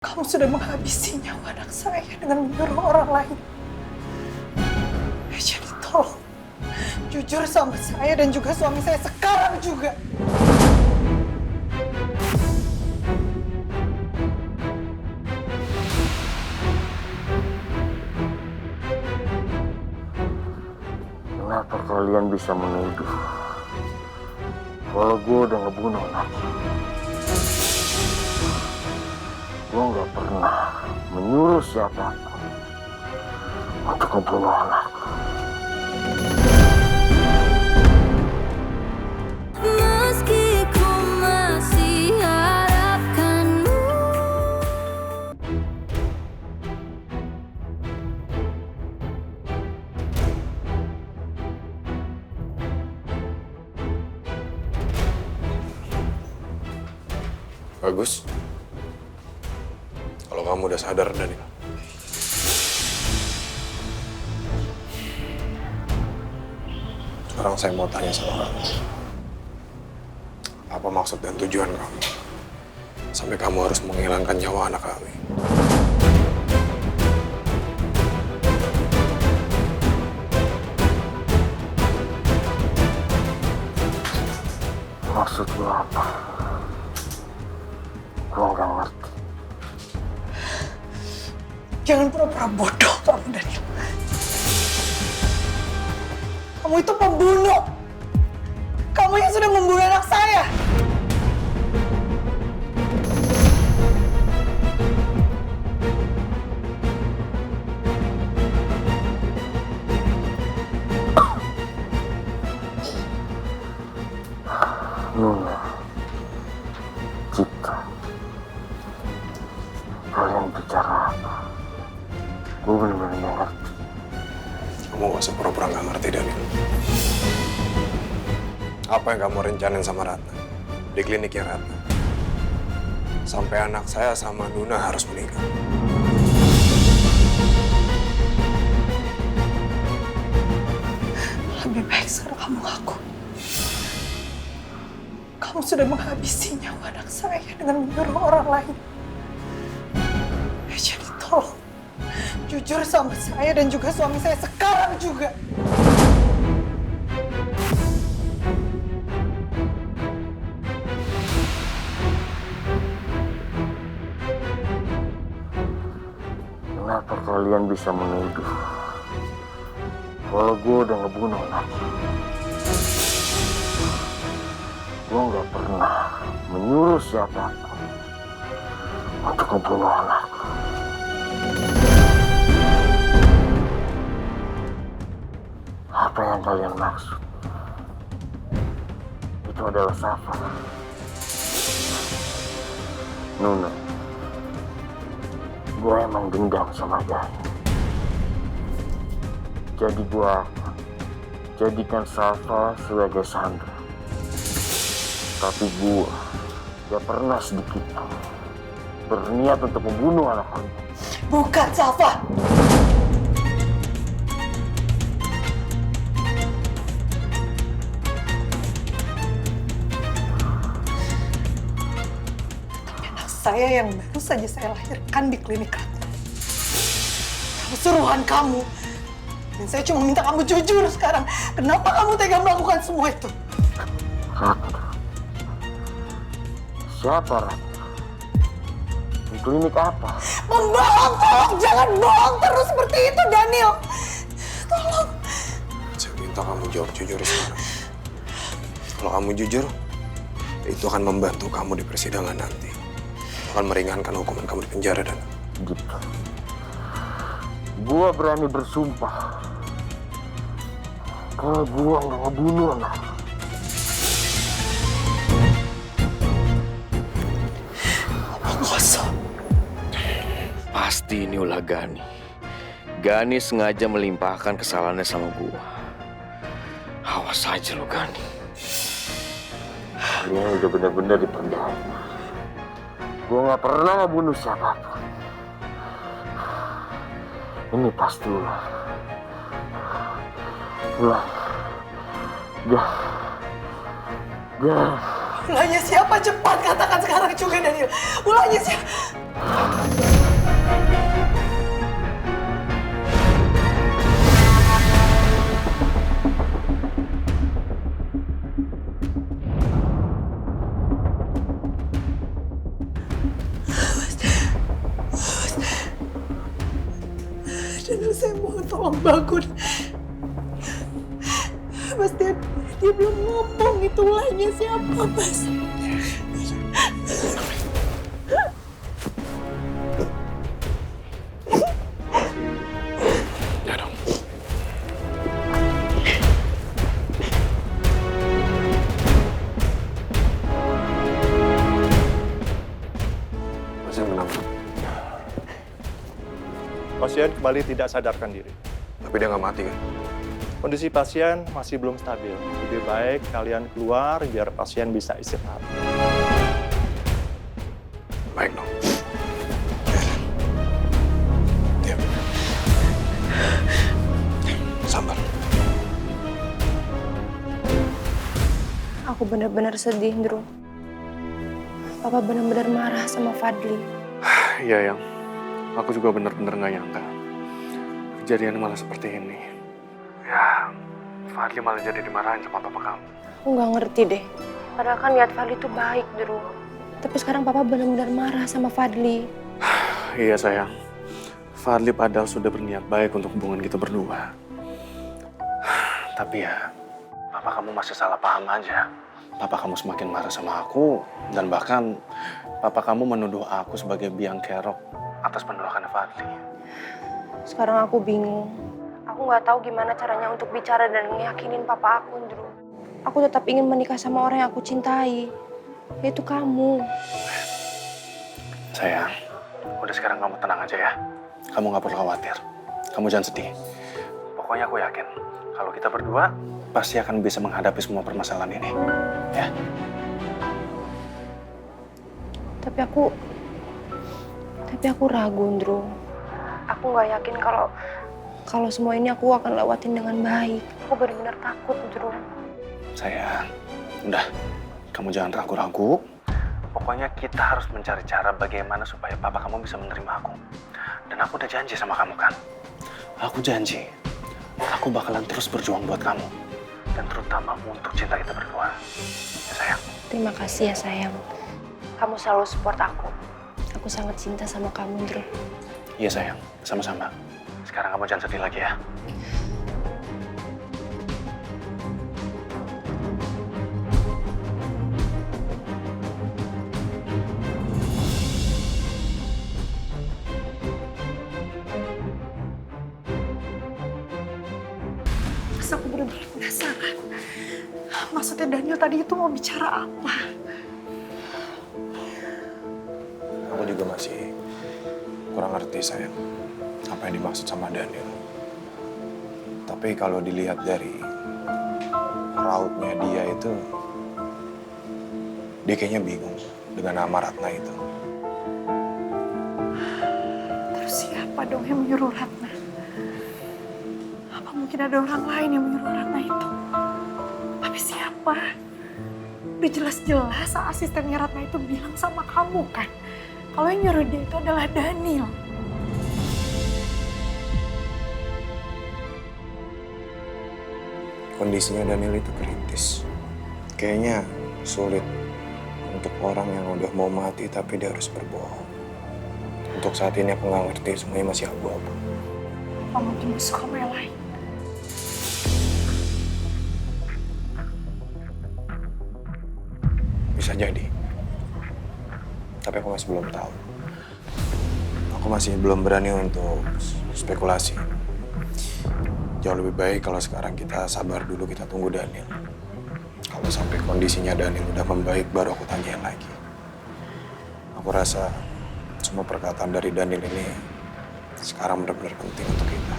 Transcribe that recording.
Kamu sudah menghabisi nyawa anak saya dengan menyuruh orang lain. Jadi tolong, jujur sama saya dan juga suami saya sekarang juga. Kenapa kalian bisa menuduh kalau gue udah ngebunuh anaknya? Gue gak pernah menyuruh siapapun untuk membunuh anakku. Meski ku masih harapkanmu. Bagus. Kalau kamu udah sadar, Daniel. Sekarang saya mau tanya sama kamu. Apa maksud dan tujuan kamu? Sampai kamu harus menghilangkan nyawa anak kami. Maksud lu apa? Gue gak ngerti. Jangan pura-pura bodoh kamu, Daniel. Kamu itu pembunuh. Kamu yang sudah membunuh anak saya. Nuna, Cipta, kalian bicara apa? Gue bener-bener gak ngerti. Kamu gak usah pura-pura gak ngerti, Daniel. Apa yang kamu rencanain sama Ratna? Di kliniknya Ratna. Sampai anak saya sama Nuna harus menikah. Lebih baik sekarang kamu ngaku. Kamu sudah menghabisi nyawa anak saya dengan menyuruh orang lain. Jadi tolong, jujur sama saya dan juga suami saya sekarang juga. Kenapa kalian bisa menuduh kalau gue udah ngebunuh anaknya? Gue gak pernah menyuruh siapapun untuk membunuh anakku. Apa yang kalian maksud? Itu adalah Safa. Nuna, gue emang dendam sama Gani. Jadi gue akan jadikan Safa sebagai Sandra. Tapi gue gak pernah sedikit berniat untuk membunuh anak kamu. Bukan, Safa. Tapi anak saya yang baru saja saya lahirkan di klinik Ratna. Kamu suruhan kamu. Dan saya cuma minta kamu jujur sekarang. Kenapa kamu tega melakukan semua itu? Ratna. Siapa Ratna? Di klinik apa? Membohong, tolong jangan bohong terus seperti itu, Daniel. Tolong. Saya minta kamu jawab jujur sekarang. Kalau kamu jujur, itu akan membantu kamu di persidangan nanti. Akan meringankan hukuman kamu di penjara, dan Gitu. Gua berani bersumpah kalau gua nggak ngebunuh anak. Kosong. Pasti ini ulah Gani. Gani sengaja melimpahkan kesalahannya sama gua. Awas aja lo, Gani. Kalian udah bener-bener dipendam. Gua nggak pernah ngebunuh siapapun. Ini pasti ulah. Ulah. Gak. Ulahnya siapa? Cepat katakan sekarang juga, Daniel. Ulahnya siapa? Daniel, saya mohon tolong bangun. Mas, dia belum ngomong itu ulahnya siapa, Mas. Ya dong. Pasien menang. Pasien kembali tidak sadarkan diri. Tapi dia nggak mati kan? Kondisi pasien masih belum stabil. Lebih baik kalian keluar biar pasien bisa istirahat. Baik dong. Ya. Sabar. Aku benar-benar sedih, Ndro. Papa benar-benar marah sama Fadli. Iya, Yang. Aku juga benar-benar nggak nyangka kejadian malah seperti ini. Ya, Fadli malah jadi dimarahin sama papa kamu. Aku nggak ngerti deh. Padahal kan niat Fadli itu baik, Ndro. Tapi sekarang Papa benar-benar marah sama Fadli. Iya, sayang. Fadli padahal sudah berniat baik untuk hubungan kita berdua. Tapi ya, papa kamu masih salah paham aja. Papa kamu semakin marah sama aku, dan bahkan papa kamu menuduh aku sebagai biang kerok atas penolakan Fadli. Sekarang aku bingung. Aku nggak tahu gimana caranya untuk bicara dan ngeyakinin papa aku, Ndro. Aku tetap ingin menikah sama orang yang aku cintai, yaitu kamu. Sayang, udah sekarang kamu tenang aja ya. Kamu nggak perlu khawatir. Kamu jangan sedih. Pokoknya aku yakin, kalau kita berdua pasti akan bisa menghadapi semua permasalahan ini. Ya. Tapi aku ragu, Ndro. Aku nggak yakin kalau semua ini aku akan lewatin dengan baik. Aku benar-benar takut, Ndro. Sayang, udah. Kamu jangan ragu-ragu. Pokoknya kita harus mencari cara bagaimana supaya papa kamu bisa menerima aku. Dan aku udah janji sama kamu kan. Aku janji, aku bakalan terus berjuang buat kamu. Dan terutama untuk cinta kita berdua. Ya, sayang. Terima kasih ya, sayang. Kamu selalu support aku. Aku sangat cinta sama kamu, Ndro. Iya, sayang. Sama-sama. Sekarang kamu jangan sedih lagi ya. Mas, aku benar-benar penasaran. Maksudnya Daniel tadi itu mau bicara apa? Aku juga masih kurang ngerti, sayang, apa yang dimaksud sama Daniel. Tapi kalau dilihat dari rautnya dia itu, dia kayaknya bingung dengan nama Ratna itu. Terus siapa dong yang menyuruh Ratna? Apa mungkin ada orang lain yang menyuruh Ratna itu? Tapi siapa? Udah jelas-jelas asistennya Ratna itu bilang sama kamu kan, kalau yang nyuruh dia itu adalah Daniel. Kondisinya Daniel itu kritis. Kayaknya sulit untuk orang yang udah mau mati tapi dia harus berbohong. Untuk saat ini aku nggak ngerti, semuanya masih abu-abu. Apa mungkin musuh kamu yang lain? Bisa jadi. Tapi aku masih belum tahu. Aku masih belum berani untuk spekulasi. Jauh lebih baik kalau sekarang kita sabar dulu, kita tunggu Daniel. Kalau sampai kondisinya Daniel udah membaik, baru aku tanyain lagi. Aku rasa semua perkataan dari Daniel ini sekarang benar-benar penting untuk kita.